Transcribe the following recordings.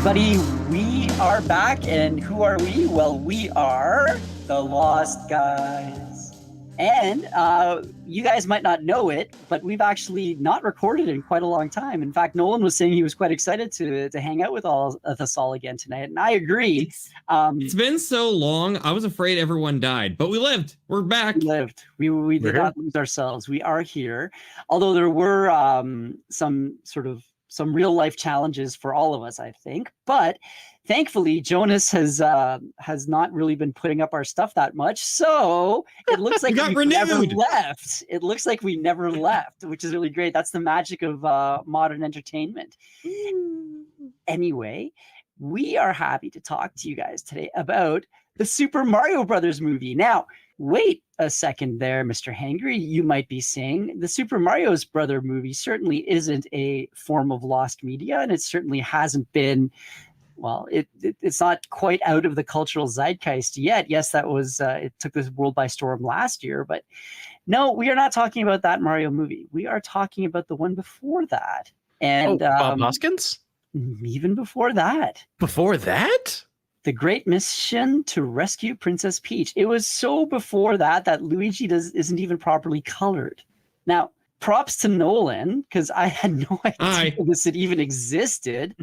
everybody. We are back, and who are we? Well, we are the Lost Guys. And you guys might not know it, but we've actually not recorded in quite a long time. In fact, Nolan was saying he was quite excited to hang out with all of us all again tonight, and I agree. It's been so long. I was afraid everyone died, but we lived. We're back. We lived. We did not lose ourselves. We are here. Although there were some real life challenges for all of us, I think. But thankfully, Jonas has not really been putting up our stuff that much, so it looks like we never left. It looks like we never left, which is really great. That's the magic of modern entertainment. Anyway, we are happy to talk to you guys today about the Super Mario Brothers movie. Now, wait a second there, Mr. Hangry. You might be saying the Super Mario Brothers movie certainly isn't a form of lost media, and it certainly hasn't been, well, it's not quite out of the cultural zeitgeist yet. Yes, that was, it took this world by storm last year, but no, we are not talking about that Mario movie. We are talking about the one before that. And Bob Hoskins? Even before that. Before that? The Great Mission to Rescue Princess Peach. It was so before that Luigi isn't even properly colored. Now, props to Nolan, because I had no idea this had even existed.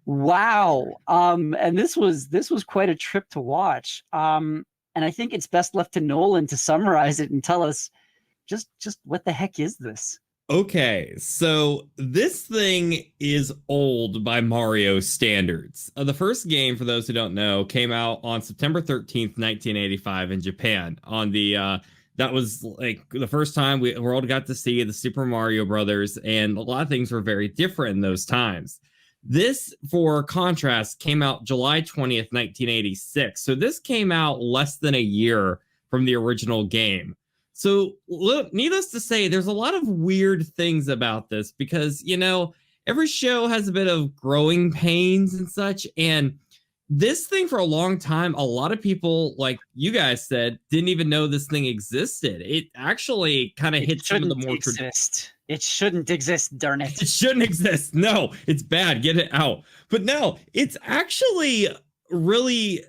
Wow. And this was quite a trip to watch. And I think it's best left to Nolan to summarize it and tell us just what the heck is this? Okay, so this thing is old by Mario standards. The first game, for those who don't know, came out on September 13th, 1985 in Japan. On the that was like the first time the world got to see the Super Mario Brothers, and a lot of things were very different in those times. This, for contrast, came out July 20th, 1986. So this came out less than a year from the original game. So, needless to say, there's a lot of weird things about this because, you know, every show has a bit of growing pains and such. And this thing, for a long time, a lot of people, like you guys said, didn't even know this thing existed. It actually kind of hit some of the more It shouldn't exist, darn it. It shouldn't exist. No, it's bad. Get it out. But no, it's actually really...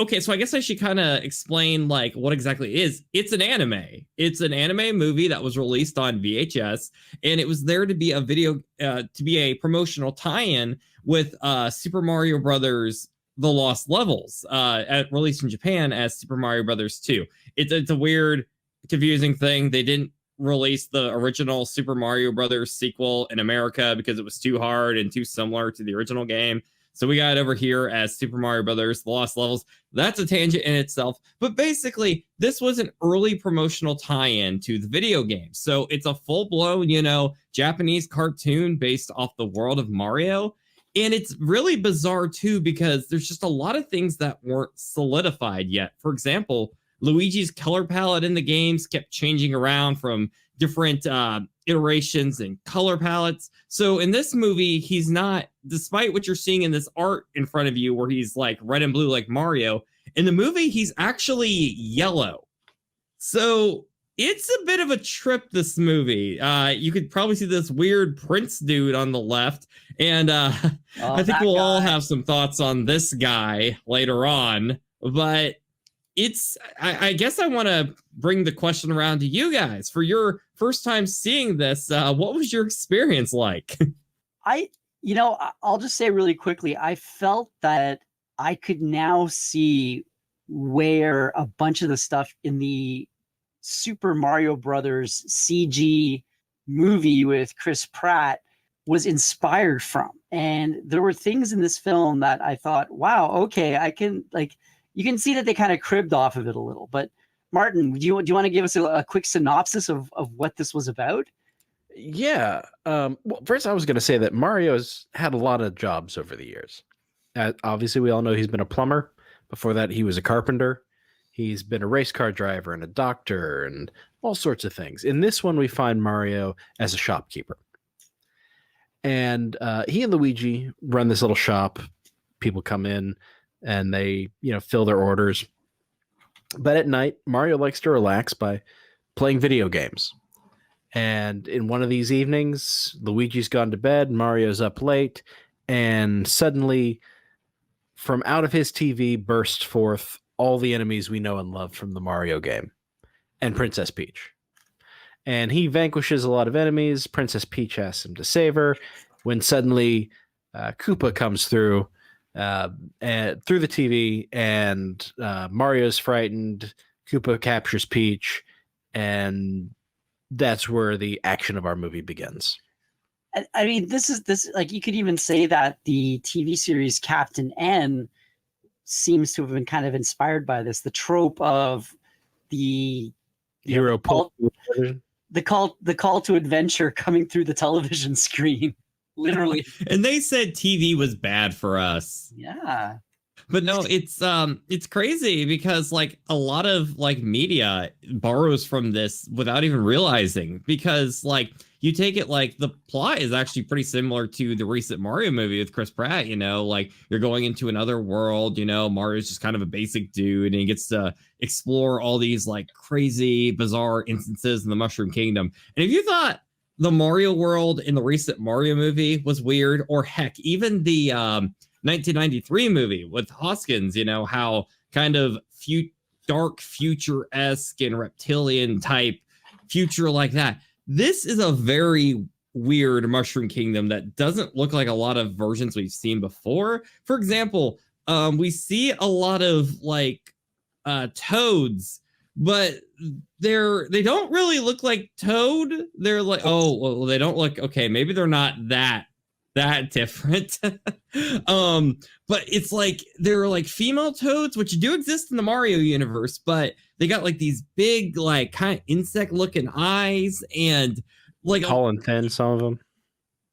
Okay, so I guess I should kind of explain like what exactly it is. It's an anime. It's an anime movie that was released on VHS, and it was there to be a to be a promotional tie-in with Super Mario Brothers: The Lost Levels, released in Japan as Super Mario Brothers 2. It's a weird, confusing thing. They didn't release the original Super Mario Brothers sequel in America because it was too hard and too similar to the original game. So we got it over here as Super Mario Brothers: The Lost Levels. That's a tangent in itself. But basically, this was an early promotional tie-in to the video game. So it's a full-blown, you know, Japanese cartoon based off the world of Mario. And it's really bizarre, too, because there's just a lot of things that weren't solidified yet. For example, Luigi's color palette in the games kept changing around from different iterations and color palettes. So in this movie, he's not, despite what you're seeing in this art in front of you, where he's like red and blue like Mario, in the movie, he's actually yellow. So it's a bit of a trip, this movie. You could probably see this weird Prince dude on the left. And I think we'll all have some thoughts on this guy later on. But I guess I want to bring the question around to you guys. For your first time seeing this, what was your experience like? I'll just say really quickly, I felt that I could now see where a bunch of the stuff in the Super Mario Brothers CG movie with Chris Pratt was inspired from. And there were things in this film that I thought, wow, okay, I can, like, you can see that they kind of cribbed off of it a little. But Martin, do you want to give us a quick synopsis of what this was about? Yeah. Well, first I was going to say that Mario's had a lot of jobs over the years. Obviously, we all know he's been a plumber. Before that, he was a carpenter. He's been a race car driver and a doctor and all sorts of things. In this one, we find Mario as a shopkeeper. And he and Luigi run this little shop. People come in and they, fill their orders. But at night, Mario likes to relax by playing video games. And in one of these evenings, Luigi's gone to bed, Mario's up late, and suddenly from out of his TV burst forth all the enemies we know and love from the Mario game and Princess Peach. And he vanquishes a lot of enemies. Princess Peach asks him to save her when suddenly Koopa comes through and through the TV, and Mario's frightened. Koopa captures Peach, and that's where the action of our movie begins. I mean, this like, you could even say that the TV series Captain N seems to have been kind of inspired by this. The trope of the Hero pull. the call to adventure coming through the television screen, literally. And they said TV was bad for us. Yeah. But no, it's crazy because like a lot of like media borrows from this without even realizing, because like you take it like the plot is actually pretty similar to the recent Mario movie with Chris Pratt, you know, like you're going into another world, you know, Mario's just kind of a basic dude and he gets to explore all these like crazy, bizarre instances in the Mushroom Kingdom. And if you thought the Mario world in the recent Mario movie was weird, or heck, even the 1993 movie with Hoskins, you know, how kind of dark future-esque and reptilian type future like that. This is a very weird Mushroom Kingdom that doesn't look like a lot of versions we've seen before. For example, we see a lot of like toads, but they don't really look like Toad. They're like, oh, well, they don't look, okay, maybe they're not that different. But it's like they're like female toads, which do exist in the Mario universe, but they got like these big like kind of insect looking eyes and like tall and thin, some of them.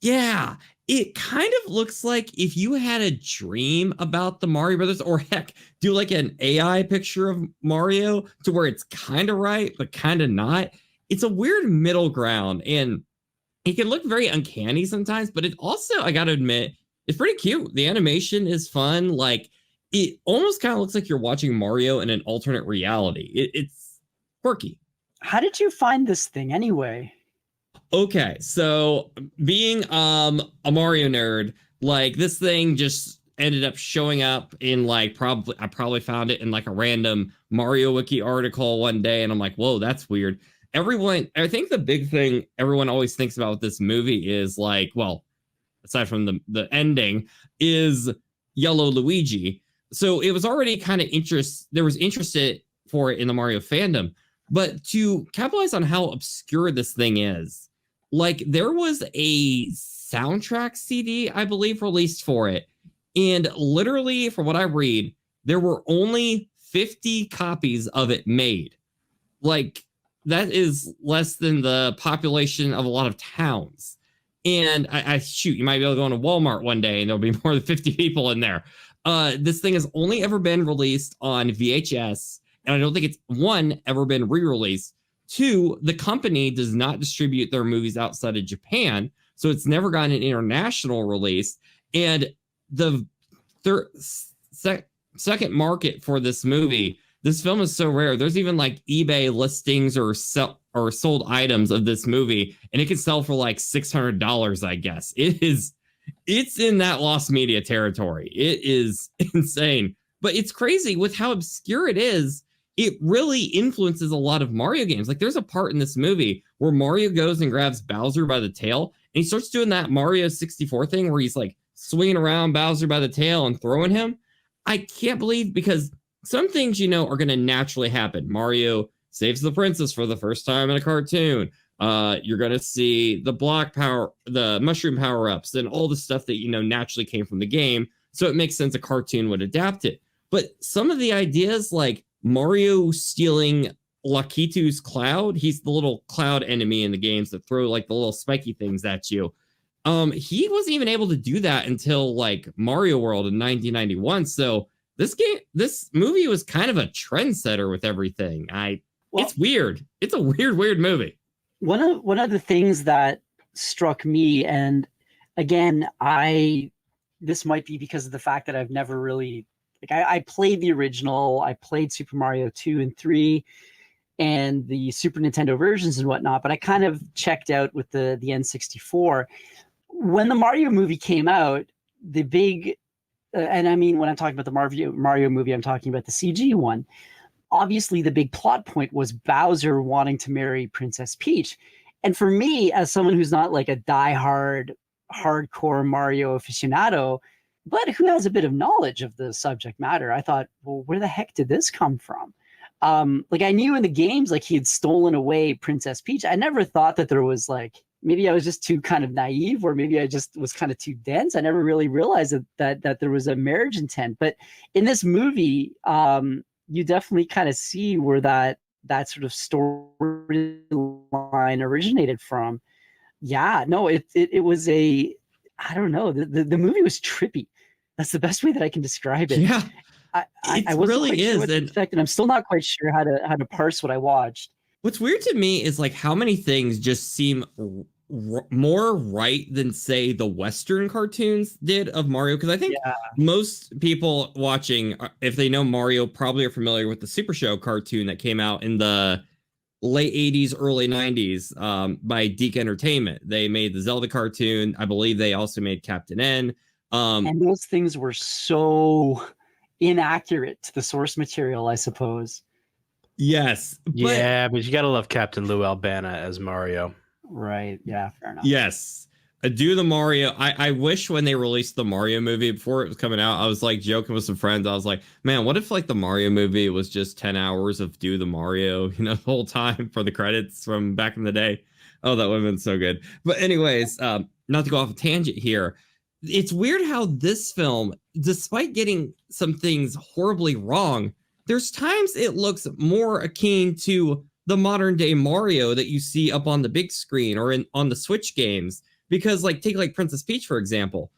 Yeah, it kind of looks like if you had a dream about the Mario Brothers, or heck, do like an AI picture of Mario to where it's kind of right but kind of not. It's a weird middle ground, and it can look very uncanny sometimes, but it also, I gotta admit, it's pretty cute. The animation is fun. Like, it almost kind of looks like you're watching Mario in an alternate reality. It's quirky. How did you find this thing anyway? Okay, so being a Mario nerd, like this thing just ended up showing up in like I probably found it in like a random Mario Wiki article one day, and I'm like, whoa, that's weird. I think the big thing everyone always thinks about with this movie is like, well, aside from the ending, is Yellow Luigi. So it was already kind of there was interest for it in the Mario fandom. But to capitalize on how obscure this thing is, like there was a soundtrack CD, I believe, released for it. And literally, from what I read, there were only 50 copies of it made. Like, that is less than the population of a lot of towns. And I shoot, you might be able to go into Walmart one day and there'll be more than 50 people in there. This thing has only ever been released on VHS, and I don't think it's, one, ever been re-released. Two, the company does not distribute their movies outside of Japan, so it's never gotten an international release. And the second market for this movie, this film is so rare. There's even like eBay listings or sold items of this movie, and it can sell for like $600, I guess. It's in that lost media territory. It is insane, but it's crazy with how obscure it is. It really influences a lot of Mario games. Like there's a part in this movie where Mario goes and grabs Bowser by the tail, and he starts doing that Mario 64 thing where he's like swinging around Bowser by the tail and throwing him. I can't believe, because some things, you know, are going to naturally happen. Mario saves the princess for the first time in a cartoon. You're going to see the mushroom power-ups and all the stuff that, you know, naturally came from the game. So it makes sense a cartoon would adapt it. But some of the ideas, like Mario stealing Lakitu's cloud, he's the little cloud enemy in the games that throw like the little spiky things at you. He wasn't even able to do that until like Mario World in 1991. So this movie was kind of a trendsetter with everything. It's weird. It's a weird movie. One of the things that struck me, and again, this might be because of the fact that I've never really, like, I played the original, I played Super Mario 2 and 3 and the Super Nintendo versions and whatnot, but I kind of checked out with the N64. When the Mario movie came out, the big, and I mean, when I'm talking about the Mario movie, I'm talking about the CG one. Obviously, the big plot point was Bowser wanting to marry Princess Peach. And for me, as someone who's not like a diehard, hardcore Mario aficionado, but who has a bit of knowledge of the subject matter, I thought, well, where the heck did this come from? Like I knew in the games, like he had stolen away Princess Peach. I never thought that there was like, maybe I was just too kind of naive, or maybe I just was kind of too dense. I never really realized that there was a marriage intent. But in this movie, you definitely kind of see where that sort of storyline originated from. Yeah, no, it was I don't know, the movie was trippy. That's the best way that I can describe it. Yeah, I wasn't really quite sure is. what to expect, and I'm still not quite sure how to parse what I watched. What's weird to me is like how many things just seem more right than say the Western cartoons did of Mario. Because I think most people watching, if they know Mario, probably are familiar with the Super Show cartoon that came out in the late 80s, early 90s by Deke Entertainment. They made the Zelda cartoon. I believe they also made Captain N. And those things were so inaccurate to the source material, I suppose. Yes. But you gotta love Captain Lou Albana as Mario. Right. Yeah, fair enough. Yes. Do the Mario. I wish when they released the Mario movie before it was coming out, I was like joking with some friends. I was like, man, what if like the Mario movie was just 10 hours of Do the Mario, the whole time for the credits from back in the day? Oh, that would have been so good. But anyways, not to go off a tangent here. It's weird how this film, despite getting some things horribly wrong, there's times it looks more akin to the modern day Mario that you see up on the big screen or on the Switch games. Because like take like Princess Peach, for example.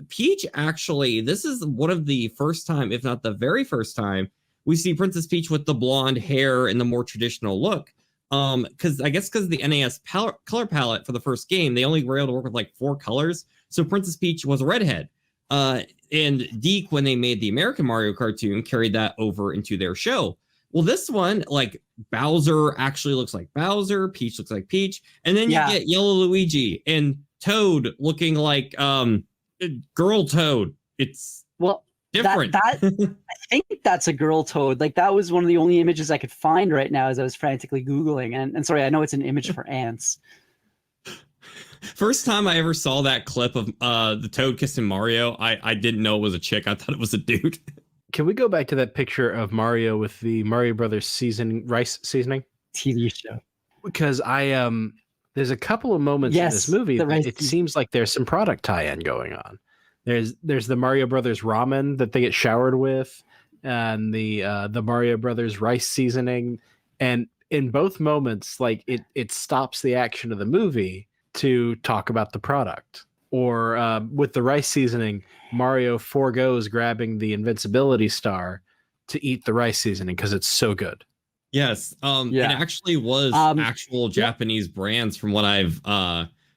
Peach actually, this is one of the first time, if not the very first time, we see Princess Peach with the blonde hair and the more traditional look. Because I guess because the NES color palette for the first game, they only were able to work with like 4 colors. So Princess Peach was a redhead. And Deke, when they made the American Mario cartoon, carried that over into their show. Well, this one, like Bowser actually looks like Bowser, Peach looks like Peach, and then you get Yellow Luigi and Toad looking like girl Toad. It's different. I think that's a girl Toad. Like that was one of the only images I could find right now as I was frantically Googling. And sorry, I know it's an image for ants. First time I ever saw that clip of the Toad kissing Mario, I didn't know it was a chick. I thought it was a dude. Can we go back to that picture of Mario with the Mario Brothers rice seasoning TV show? Because there's a couple of moments in this movie that it seems like there's some product tie-in going on. There's the Mario Brothers ramen that they get showered with, and the Mario Brothers rice seasoning, and in both moments, like it stops the action of the movie to talk about the product. Or with the rice seasoning, Mario forgoes grabbing the invincibility star to eat the rice seasoning because it's so good. Yes. It actually was actual Japanese brands from what I've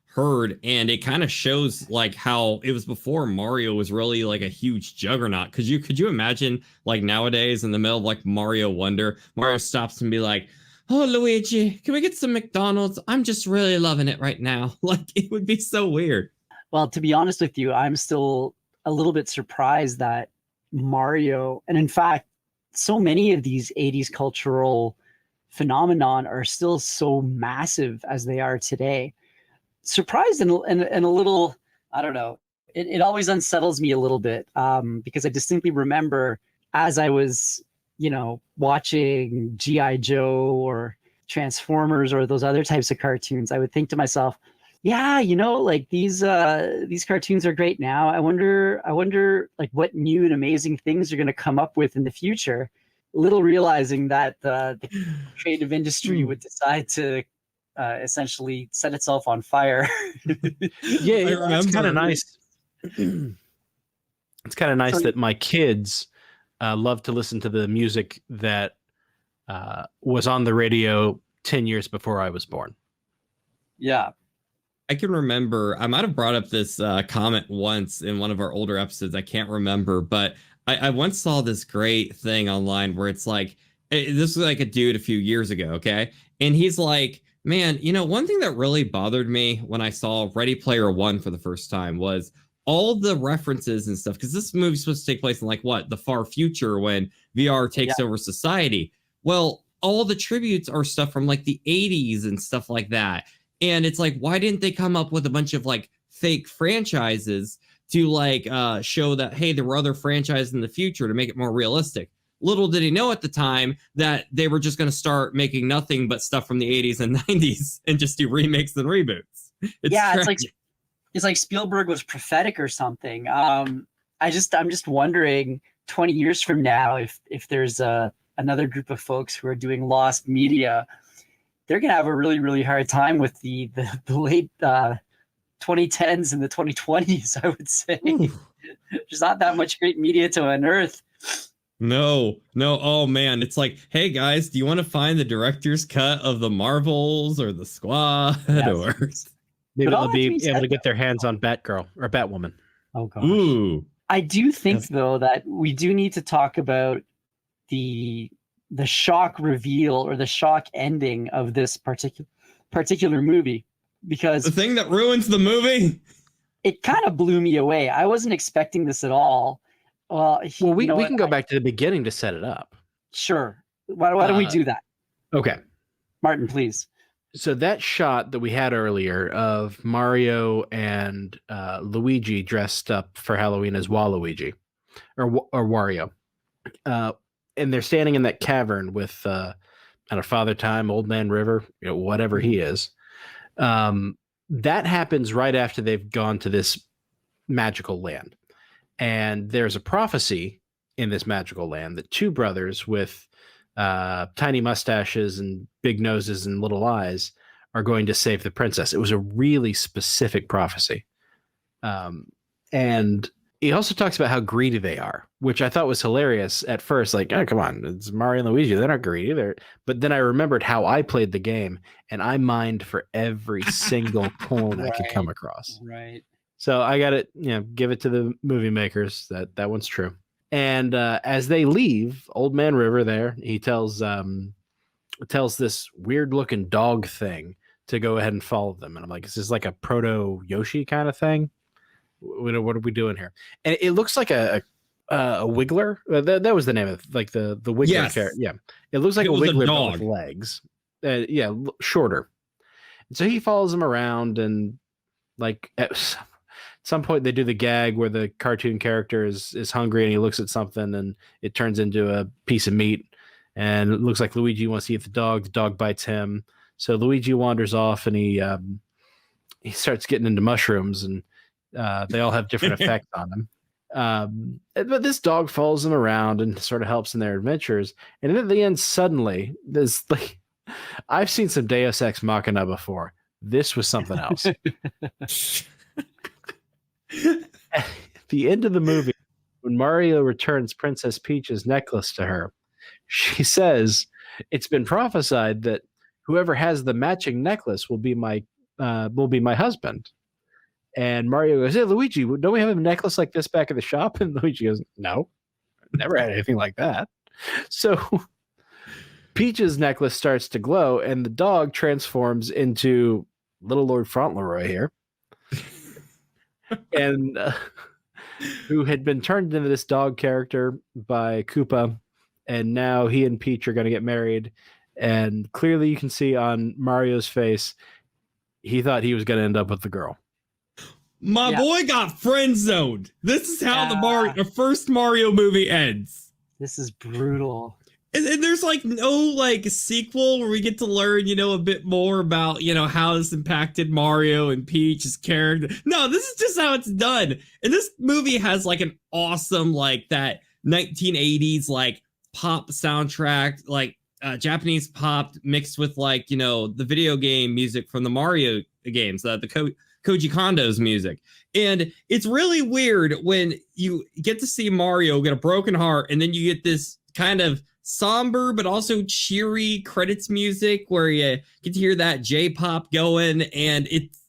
heard. And it kind of shows like how it was before Mario was really like a huge juggernaut. Could you imagine like nowadays in the middle of like Mario Wonder, Mario stops and be like, "Oh, Luigi, can we get some McDonald's? I'm just really loving it right now." Like it would be so weird. Well, to be honest with you, I'm still a little bit surprised that Mario, and in fact, so many of these 80s cultural phenomenon are still so massive as they are today. Surprised and a little, I don't know, it always unsettles me a little bit because I distinctly remember as I was, watching G.I. Joe or Transformers or those other types of cartoons, I would think to myself, yeah, like these cartoons are great now. I wonder like what new and amazing things are going to come up with in the future. Little realizing that the creative industry would decide to essentially set itself on fire. It's kind of nice. It's kind of nice that my kids love to listen to the music that was on the radio 10 years before I was born. Yeah. I can remember, I might have brought up this comment once in one of our older episodes. I can't remember, but I once saw this great thing online where it's like, this was like a dude a few years ago, okay? And he's like, man, one thing that really bothered me when I saw Ready Player One for the first time was all the references and stuff, because this movie's supposed to take place in like what, the far future when VR takes over society. Well, all the tributes are stuff from like the 80s and stuff like that. And it's like, why didn't they come up with a bunch of like fake franchises to like show that, hey, there were other franchises in the future to make it more realistic? Little did he know at the time that they were just going to start making nothing but stuff from the 80s and 90s and just do remakes and reboots. It's like Spielberg was prophetic or something. I'm just wondering 20 years from now if there's another group of folks who are doing lost media, they're gonna have a really, really hard time with the late 2010s and the 2020s. I would say there's not that much great media to unearth. No. Oh man, it's like, hey guys, do you want to find the director's cut of the Marvels or the Squad? Yes. Or maybe they'll be able to get their hands on Batgirl or Batwoman. Oh gosh. Ooh. I do think though that we do need to talk about the shock reveal or the shock ending of this particular movie, because The thing that ruins the movie? it kind of blew me away. I wasn't expecting this at all. Well, we can go back to the beginning to set it up. Sure. Why don't we do that? Okay. Martin, please. So that shot that we had earlier of Mario and Luigi dressed up for Halloween as Waluigi or Wario, and they're standing in that cavern with Father Time, Old Man River, whatever he is. That happens right after they've gone to this magical land, and there's a prophecy in this magical land that two brothers with tiny mustaches and big noses and little eyes are going to save the princess. It was a really specific prophecy. And he also talks about how greedy they are, which I thought was hilarious at first. Like, oh, come on, it's Mario and Luigi. They're not greedy. But then I remembered how I played the game, and I mined for every single coin I could come across. Right. So I got it, give it to the movie makers. That one's true. And as they leave, Old Man River there, he tells this weird looking dog thing to go ahead and follow them. And I'm like, is this like a proto Yoshi kind of thing? What are we doing here? And it looks like a wiggler. That was the name of it, like the wiggler character. Yeah, it looks like a wiggler but with legs. Shorter. And so he follows them around, and like at some point they do the gag where the cartoon character is hungry and he looks at something and it turns into a piece of meat, and it looks like Luigi wants to eat the dog bites him, so Luigi wanders off and he starts getting into mushrooms, and they all have different effects on him, but this dog follows them around and sort of helps in their adventures, and then at the end suddenly there's like, I've seen some Deus Ex Machina before. This was something else. At the end of the movie, when Mario returns Princess Peach's necklace to her, she says, "It's been prophesied that whoever has the matching necklace will be my husband." And Mario goes, "Hey, Luigi, don't we have a necklace like this back at the shop?" And Luigi goes, "No, never had anything like that." So Peach's necklace starts to glow, and the dog transforms into Little Lord Fauntleroy here. And who had been turned into this dog character by Koopa, and now he and Peach are going to get married. And clearly you can see on Mario's face, he thought he was going to end up with the girl. My boy got friend zoned. This is how the first Mario movie ends. This is brutal. And there's like no like sequel where we get to learn, a bit more about, how this impacted Mario and Peach's character. No, this is just how it's done. And this movie has like an awesome, like that 1980s, like pop soundtrack, like Japanese pop mixed with like, the video game music from the Mario games, the Koji Kondo's music. And it's really weird when you get to see Mario get a broken heart, and then you get this kind of somber but also cheery credits music where you get to hear that J-pop going, and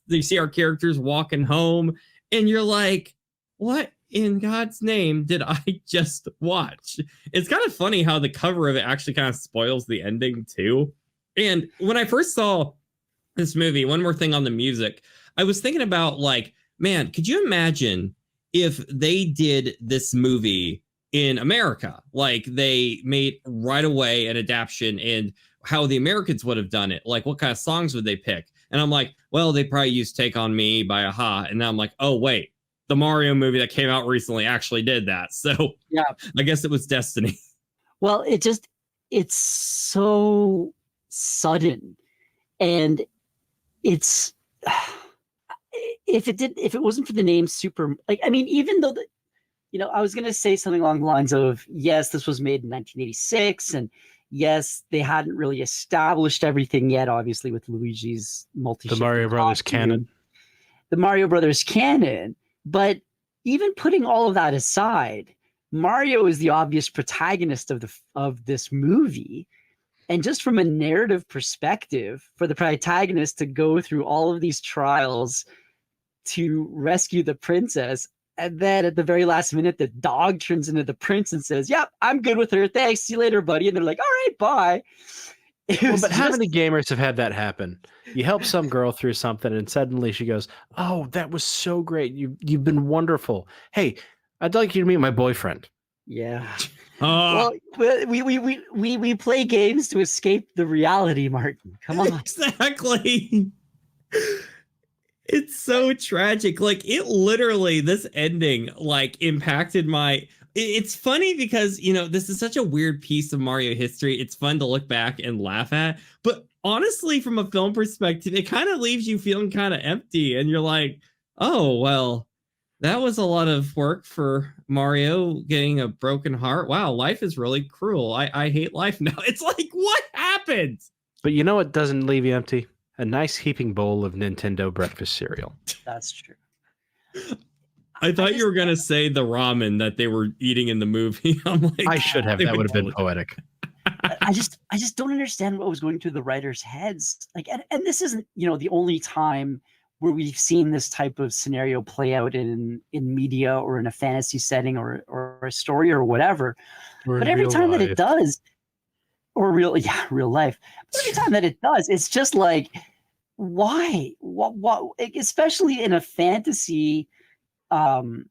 you see our characters walking home, and you're like, what in God's name did I just watch? It's kind of funny how the cover of it actually kind of spoils the ending too. And when I first saw this movie, one more thing on the music, I was thinking about like, man, could you imagine if they did this movie in America, like they made right away an adaptation and how the Americans would have done it. Like what kind of songs would they pick? And I'm like, well, they probably used Take On Me by Aha. And now I'm like, oh, wait, the Mario movie that came out recently actually did that. So Yeah. I guess it was destiny. Well, it's so sudden, and it's if it wasn't for the name Super, like, I mean, even though I was gonna say something along the lines of, yes, this was made in 1986, and yes, they hadn't really established everything yet, obviously, with Luigi's The Mario Brothers canon. The Mario Brothers canon. But even putting all of that aside, Mario is the obvious protagonist of this movie. And just from a narrative perspective, for the protagonist to go through all of these trials to rescue the princess, and then at the very last minute, the dog turns into the prince and says, "Yep, I'm good with her. Thanks. See you later, buddy." And they're like, "All right, bye." But how many gamers have had that happen? You help some girl through something, and suddenly she goes, "Oh, that was so great. You've been wonderful. Hey, I'd like you to meet my boyfriend." Yeah. Well, we play games to escape the reality, Martin. Come on. Exactly. It's so tragic. Like it literally, this ending like impacted my. It's funny because, this is such a weird piece of Mario history. It's fun to look back and laugh at. But honestly, from a film perspective, it kind of leaves you feeling kind of empty. And you're like, oh, well, that was a lot of work for Mario getting a broken heart. Wow, life is really cruel. I hate life now. It's like, what happened? But you know what doesn't leave you empty? A nice heaping bowl of Nintendo breakfast cereal. That's true. I thought you were going to say the ramen that they were eating in the movie. I'm like, I should have. That would have been poetic. I just don't understand what was going through the writers' heads. Like, and this isn't, the only time where we've seen this type of scenario play out in media or in a fantasy setting or a story or whatever. But every time that it does, or real life. But every time that it does, it's just like, why? What? Especially in a fantasy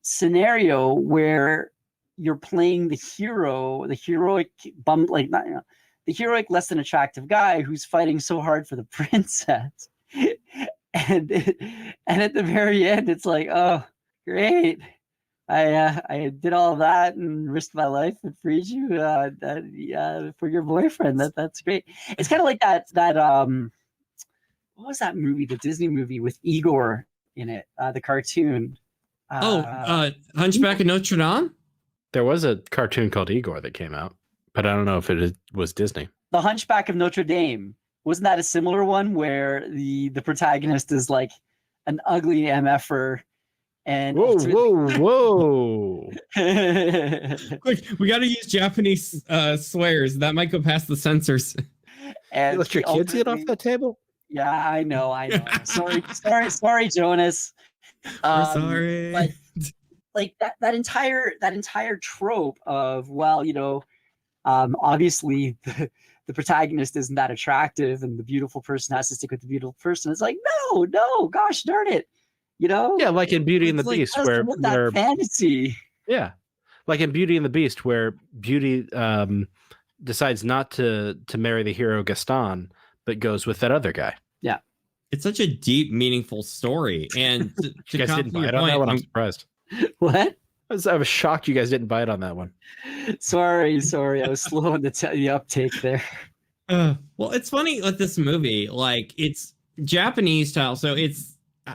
scenario where you're playing the hero, the heroic the heroic less than attractive guy who's fighting so hard for the princess, and at the very end, it's like, oh, great. I did all of that and risked my life and freed you for your boyfriend. That's great. It's kind of like that what was that movie? The Disney movie with Igor in it, the cartoon. Hunchback of Notre Dame? There was a cartoon called Igor that came out, but I don't know if it was Disney. The Hunchback of Notre Dame. Wasn't that a similar one where the protagonist is like an ugly MFer? And whoa. Quick, we got to use Japanese swears. That might go past the censors. And you let your kids get off that table? Yeah, I know. Sorry, Jonas. We're sorry. But like that entire trope of, well, obviously the protagonist isn't that attractive and the beautiful person has to stick with the beautiful person. It's like, no, gosh darn it. Yeah, like in Beauty and the Beast, where that fantasy. Yeah, like in Beauty and the Beast, where Beauty decides not to marry the hero Gaston, but goes with that other guy. Yeah, it's such a deep, meaningful story, and you guys didn't buy it on that one. I'm surprised. What? I was shocked you guys didn't buy it on that one. Sorry, I was slow on the uptake there. Well, it's funny with this movie, like it's Japanese style, so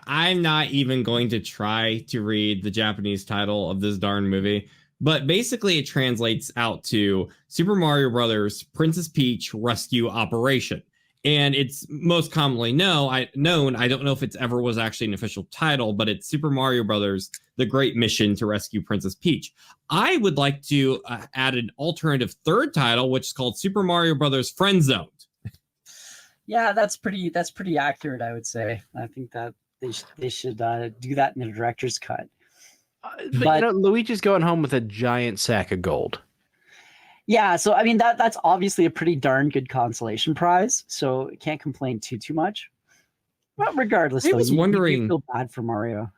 I'm not even going to try to read the Japanese title of this darn movie, but basically it translates out to Super Mario Brothers Princess Peach Rescue Operation. And it's most commonly known, I don't know if it's ever was actually an official title, but it's Super Mario Brothers, The Great Mission to Rescue Princess Peach. I would like to add an alternative third title, which is called Super Mario Brothers Friend Zoned. Yeah, that's pretty accurate, I would say. I think that they should do that in the director's cut. But Luigi's going home with a giant sack of gold. Yeah, so I mean that's obviously a pretty darn good consolation prize. So can't complain too much. But regardless, I was wondering, you feel bad for Mario.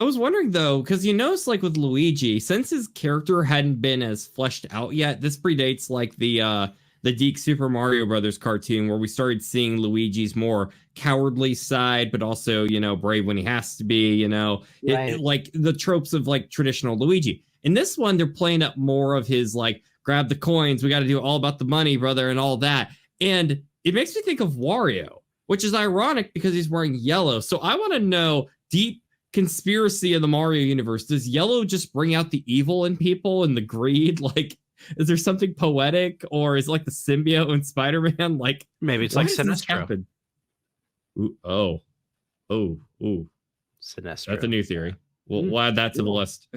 I was wondering though, because you notice like with Luigi, since his character hadn't been as fleshed out yet, this predates like the Geek Super Mario Brothers cartoon where we started seeing Luigi's more cowardly side, but also, brave when he has to be, Right. like the tropes of like traditional Luigi. In this one, they're playing up more of his like grab the coins, we got to do all about the money, brother, and all that. And it makes me think of Wario, which is ironic because he's wearing yellow. So I want to know deep conspiracy of the Mario universe. Does yellow just bring out the evil in people and the greed? Like, is there something poetic, or is it like the symbiote in Spider-Man? Like, Maybe it's like Sinestro. Ooh, oh, Sinestro. that's a new theory. We'll add that to the list.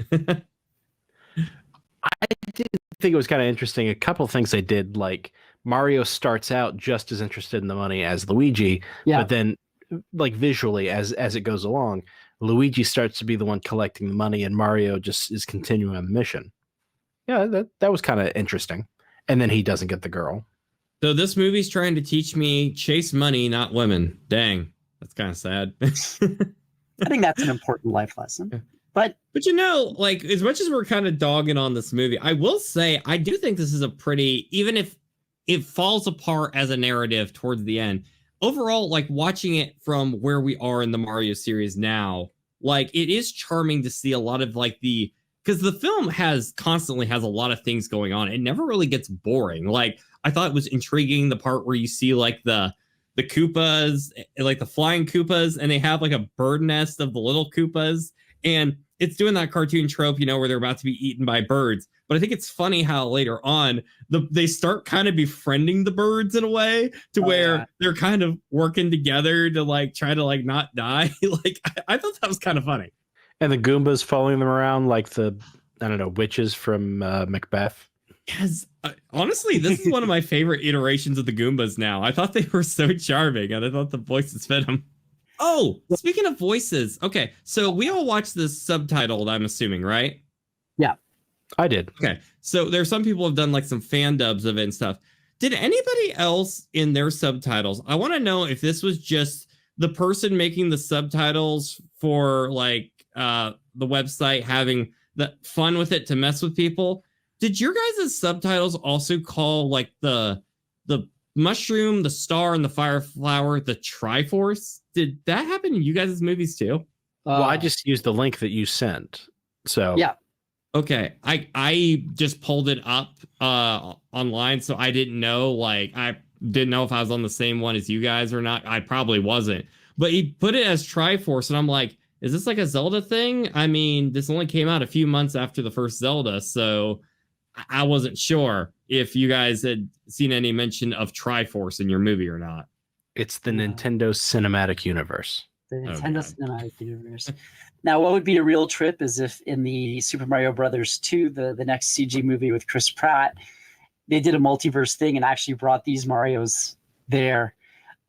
I did think it was kind of interesting. A couple things they did, like Mario starts out just as interested in the money as Luigi, but then, like visually, as it goes along, Luigi starts to be the one collecting the money, and Mario just is continuing on the mission. Yeah, that was kind of interesting. And then he doesn't get the girl. So this movie's trying to teach me chase money, not women. Dang, that's kind of sad. I think that's an important life lesson. But like as much as we're kind of dogging on this movie, I will say I do think this is a pretty, even if it falls apart as a narrative towards the end, overall, like watching it from where we are in the Mario series now, like it is charming to see a lot of like because the film constantly has a lot of things going on. It never really gets boring. Like I thought it was intriguing, the part where you see like the Koopas, like the flying Koopas, and they have like a bird nest of the little Koopas. And it's doing that cartoon trope, where they're about to be eaten by birds. But I think it's funny how later on they start kind of befriending the birds in a way to where they're kind of working together to like try to like not die. Like I thought that was kind of funny. And the Goombas following them around like the, I don't know, witches from Macbeth. Yes. Honestly, this is one of my favorite iterations of the Goombas now. I thought they were so charming, and I thought the voices fit them. Oh, speaking of voices. Okay, so we all watched this subtitled, I'm assuming, right? Yeah. I did. Okay, so there's some people have done like some fan dubs of it and stuff. Did anybody else in their subtitles? I want to know if this was just the person making the subtitles for like the website having the fun with it to mess with people. Did your guys' subtitles also call like the mushroom, the star, and the fire flower the Triforce? Did that happen in you guys' movies too? Well, I just used the link that you sent. So yeah. Okay, I just pulled it up online, so I didn't know. Like, I didn't know if I was on the same one as you guys or not. I probably wasn't. But he put it as Triforce, and I'm like, is this like a Zelda thing? I mean, this only came out a few months after the first Zelda, so I wasn't sure if you guys had seen any mention of Triforce in your movie or not. It's the Nintendo Cinematic Universe. The Nintendo Cinematic Universe. Now, what would be a real trip is if in the Super Mario Brothers 2, the next CG movie with Chris Pratt, they did a multiverse thing and actually brought these Marios there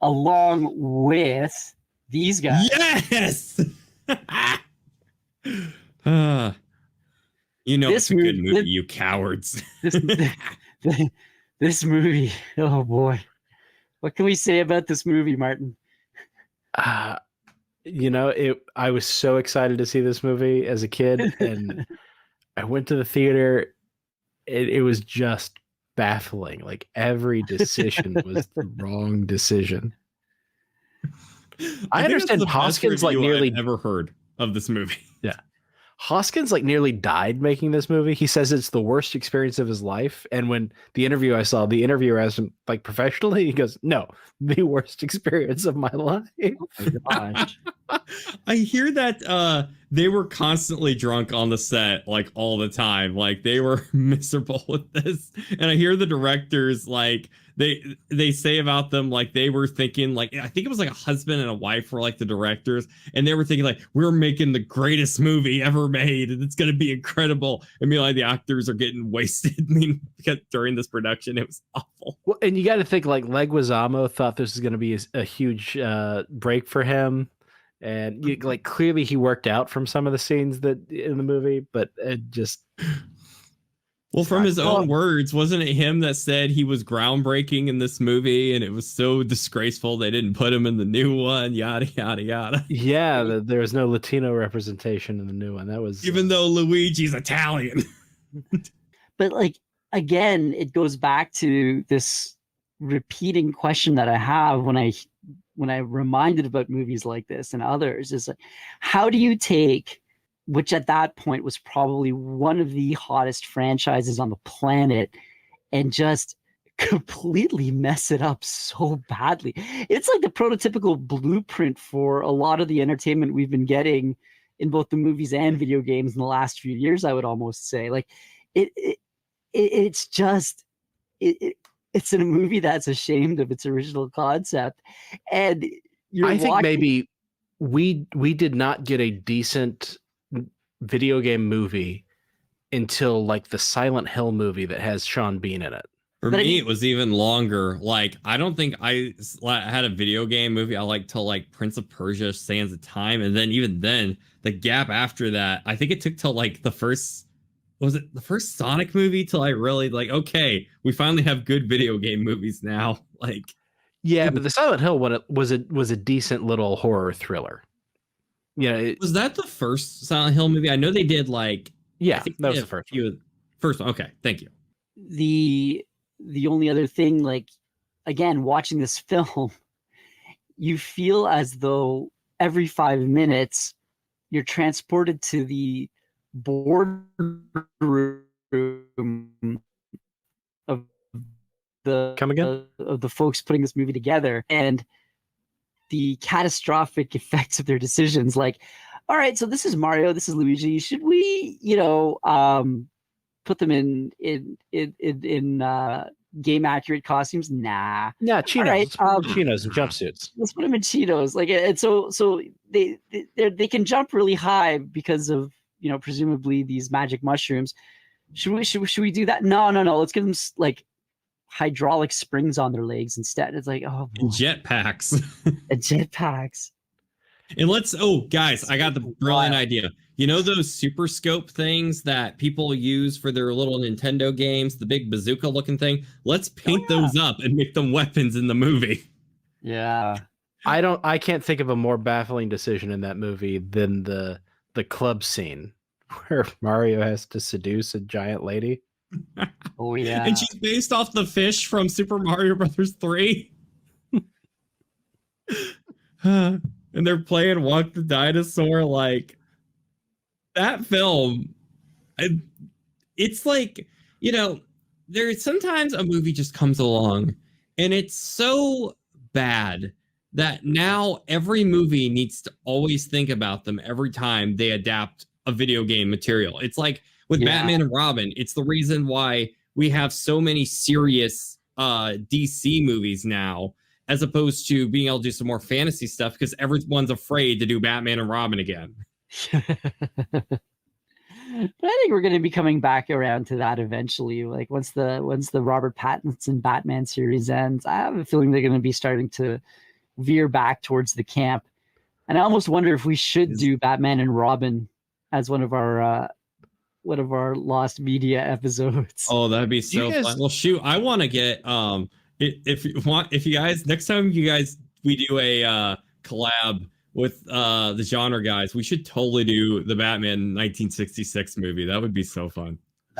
along with these guys. Yes! It's a good movie, you cowards. This movie, oh boy. What can we say about this movie, Martin? I was so excited to see this movie as a kid, and I went to the theater. It was just baffling. Like every decision was the wrong decision. I understand Hoskins like nearly never heard of this movie. Yeah. Hoskins like nearly died making this movie. He says it's the worst experience of his life. And when the interviewer asked him like professionally, he goes, "No, the worst experience of my life." Oh my gosh. I hear that they were constantly drunk on the set, like all the time. Like they were miserable with this. And I hear the directors like they say about them like they were thinking like I think it was like a husband and a wife were like the directors, and they were thinking like we're making the greatest movie ever made and it's gonna be incredible. I mean, like the actors are getting wasted. I mean, because during this production it was awful. Well, and you got to think like Leguizamo thought this was going to be a huge break for him, and like clearly he worked out from some of the scenes that in the movie, but it just Well, from his Well, own words, wasn't it him that said he was groundbreaking in this movie and it was so disgraceful they didn't put him in the new one, yada, yada, yada. yeah, there was no Latino representation in the new one. That was Even though Luigi's Italian. But like again, it goes back to this repeating question that I have when I'm reminded about movies like this and others is like, how do you take, which at that point was probably one of the hottest franchises on the planet, and just completely mess it up so badly? It's like the prototypical blueprint for a lot of the entertainment we've been getting in both the movies and video games in the last few years, I would almost say. Like it's just it's in a movie that's ashamed of its original concept, and I think maybe we did not get a decent video game movie until like the Silent Hill movie that has Sean Bean in it. For me, it was even longer. Like, I don't think I had a video game movie I liked till like Prince of Persia: Sands of Time, and then even then, the gap after that, I think it took till like the first Sonic movie till I really like, okay, we finally have good video game movies now. Like, yeah, but the Silent Hill one was a decent little horror thriller. Yeah, was that the first Silent Hill movie? I know they did like, yeah, that was the first one. First one. Okay, thank you. The only other thing, like, again, watching this film, you feel as though every 5 minutes you're transported to the boardroom of the folks putting this movie together, and the catastrophic effects of their decisions. Like, all right, so this is Mario, this is Luigi. Should we, put them in game accurate costumes? Nah. Yeah, chinos. Right, chinos and jumpsuits. Let's put them in chinos. Like, and so they can jump really high because of, presumably these magic mushrooms. Should we do that? No. Let's give them like hydraulic springs on their legs instead. It's like, oh, jetpacks. Jetpacks. And guys, I got the brilliant idea. You know those super scope things that people use for their little Nintendo games, the big bazooka looking thing? Let's paint those up and make them weapons in the movie. Yeah. I can't think of a more baffling decision in that movie than the club scene where Mario has to seduce a giant lady. Oh yeah. And she's based off the fish from Super Mario Brothers 3. And they're playing Walk the Dinosaur. Like, that film, it's like, there's sometimes a movie just comes along and it's so bad that now every movie needs to always think about them every time they adapt a video game material. It's like with Batman and Robin, it's the reason why we have so many serious DC movies now, as opposed to being able to do some more fantasy stuff, because everyone's afraid to do Batman and Robin again. But I think we're going to be coming back around to that eventually. Like once the Robert Pattinson Batman series ends, I have a feeling they're going to be starting to veer back towards the camp. And I almost wonder if we should do Batman and Robin as one of our lost media episodes. Oh, that'd be so fun. Well, shoot, I want to get if you guys next time we do a collab with the genre guys, we should totally do the Batman 1966 movie. That would be so fun.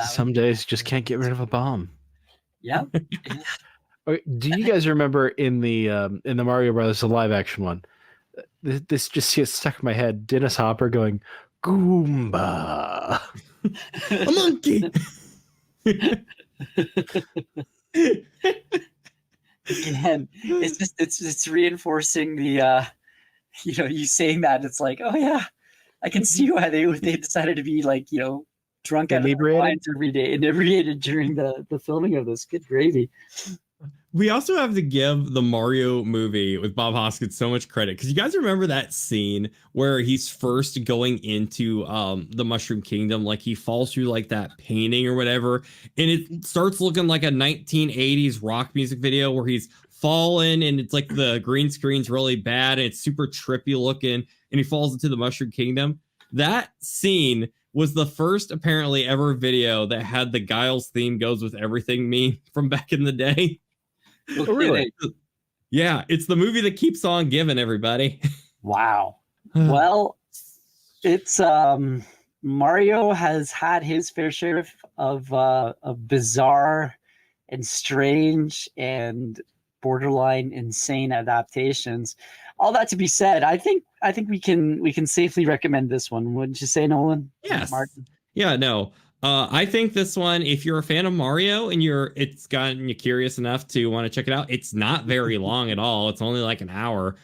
Some days you just can't get rid of a bomb. Yeah. Do you guys remember in the Mario Brothers the live action one? This just gets stuck in my head. Dennis Hopper going Goomba. A monkey. Again, it's reinforcing the you saying that. It's like, oh yeah, I can see why they decided to be like, drunk out of their minds inebriated during the filming of this. Good gravy. We also have to give the Mario movie with Bob Hoskins so much credit, because you guys remember that scene where he's first going into the Mushroom Kingdom, like he falls through like that painting or whatever, and it starts looking like a 1980s rock music video where he's fallen and it's like the green screen's really bad and it's super trippy looking and he falls into the Mushroom Kingdom. That scene was the first apparently ever video that had the Giles theme goes with everything meme from back in the day. Oh, really? Yeah, it's the movie that keeps on giving, everybody. Wow. Well, it's Mario has had his fair share of bizarre and strange and borderline insane adaptations. All that to be said, I think we can safely recommend this one. Wouldn't you say, Nolan? Yes. Martin? Yeah, no. I think this one, if you're a fan of Mario and it's gotten you curious enough to want to check it out, it's not very long at all. It's only like an hour.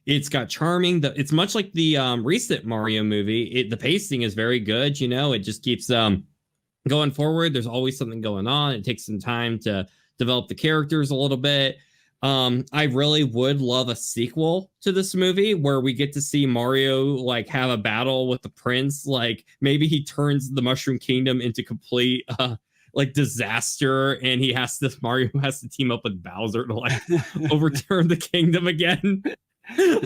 It's got charming. It's much like the recent Mario movie. The pacing is very good. It just keeps going forward. There's always something going on. It takes some time to develop the characters a little bit. I really would love a sequel to this movie where we get to see Mario like have a battle with the prince. Like maybe he turns the Mushroom Kingdom into complete like disaster, and Mario has to team up with Bowser to like overturn the kingdom again.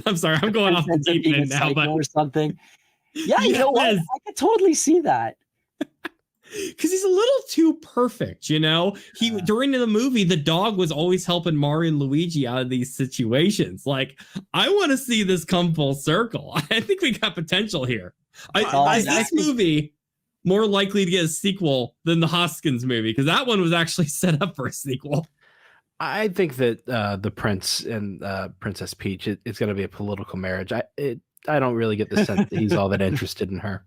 I'm sorry, I'm going off the deep end now, but or something. Yeah, you know what? I could totally see that. Because he's a little too perfect, during the movie, the dog was always helping Mario and Luigi out of these situations. Like, I want to see this come full circle. I think we got potential here. Is this movie more likely to get a sequel than the Hoskins movie? Because that one was actually set up for a sequel. I think that the Prince and Princess Peach, it's going to be a political marriage. I don't really get the sense that he's all that interested in her.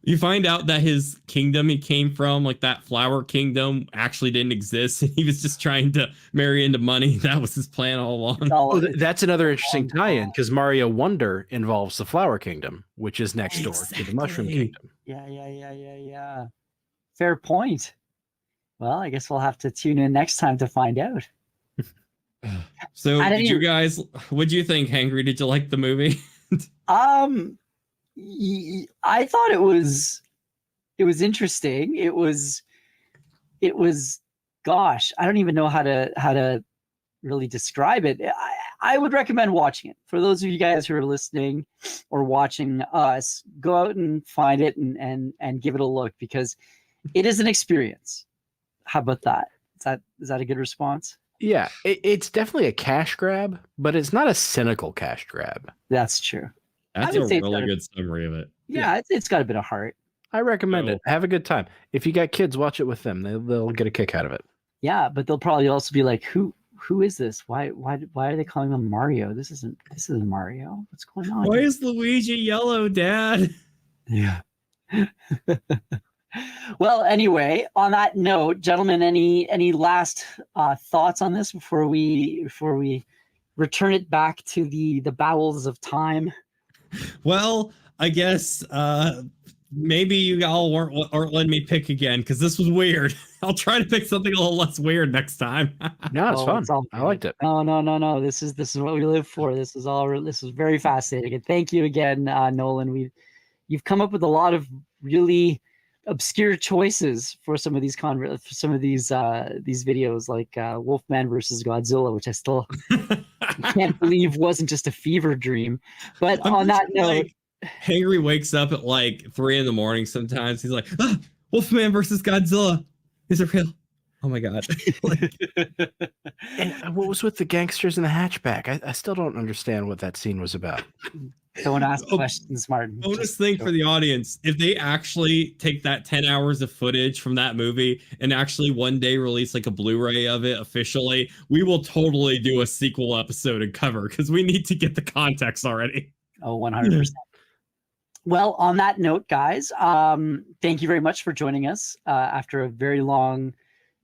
You find out that his kingdom he came from, like that flower kingdom, actually didn't exist. He was just trying to marry into money. That was his plan all along. That's another interesting tie-in, because Mario Wonder involves the Flower Kingdom, which is next door to the Mushroom Kingdom. Yeah. Fair point. Well, I guess we'll have to tune in next time to find out. So, what'd you think, Hangry? Did you like the movie? I thought it was interesting. It was gosh, I don't even know how to really describe it. I would recommend watching it. For those of you guys who are listening or watching us, go out and find it and give it a look, because it is an experience. How about that? Is that a good response? Yeah, it's definitely a cash grab, but it's not a cynical cash grab. That's true. That's a really good summary of it. Yeah, it's got a bit of heart. I recommend it. Have a good time. If you got kids, watch it with them. They'll get a kick out of it. Yeah, but they'll probably also be like, who is this? Why are they calling him Mario? This isn't Mario. What's going on? Why is Luigi yellow, Dad? Yeah. Well, anyway, on that note, gentlemen, any last thoughts on this before we return it back to the bowels of time? Well, I guess maybe you all aren't letting me pick again, because this was weird. I'll try to pick something a little less weird next time. No, it's fun. I liked it. No. This is what we live for. This is very fascinating. And thank you again, Nolan. You've come up with a lot of really obscure choices for some of these videos, like Wolfman versus Godzilla, which I still can't believe wasn't just a fever dream. But on that note, Hangry wakes up at like 3 a.m. sometimes. He's like, Wolfman versus Godzilla. Is it real? Oh my god. And what was with the gangsters in the hatchback? I still don't understand what that scene was about. Don't ask questions, Martin. Bonus thing for the audience: if they actually take that 10 hours of footage from that movie and actually one day release like a Blu-ray of it officially, we will totally do a sequel episode and cover, because we need to get the context already. Oh, 100%. Well, on that note, guys, thank you very much for joining us after a very long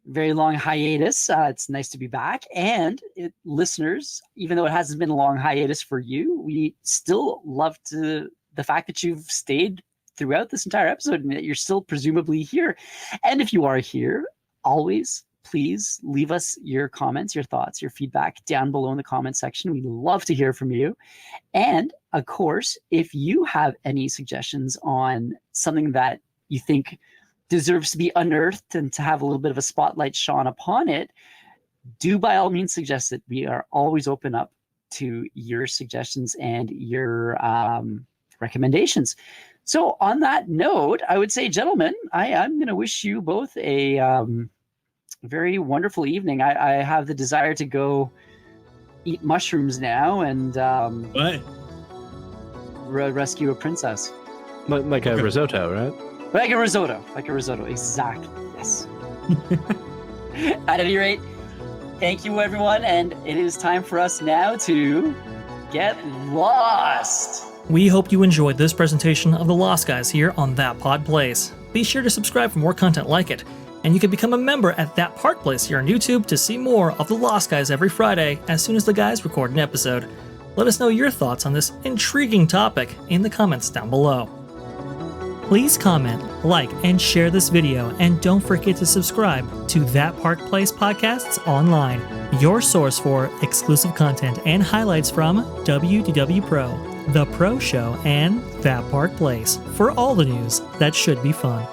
hiatus. It's nice to be back. And listeners, even though it hasn't been a long hiatus for you, we still love the fact that you've stayed throughout this entire episode and that you're still presumably here. And if you are here, always please leave us your comments, your thoughts, your feedback down below in the comment section. We'd love to hear from you. And of course, if you have any suggestions on something that you think deserves to be unearthed and to have a little bit of a spotlight shone upon it, do by all means suggest it. We are always open up to your suggestions and your recommendations. So on that note, I would say, gentlemen, I'm going to wish you both a very wonderful evening. I have the desire to go eat mushrooms now and What? rescue a princess. Like a risotto, right? Like a risotto. Exactly. Yes. At any rate, thank you, everyone. And it is time for us now to get lost. We hope you enjoyed this presentation of The Lost Guys here on That Pod Place. Be sure to subscribe for more content like it. And you can become a member at That Part Place here on YouTube to see more of The Lost Guys every Friday as soon as the guys record an episode. Let us know your thoughts on this intriguing topic in the comments down below. Please comment, like, and share this video, and don't forget to subscribe to That Part Place Podcasts Online, your source for exclusive content and highlights from WDW Pro, The Pro Show, and That Part Place for all the news that should be fun.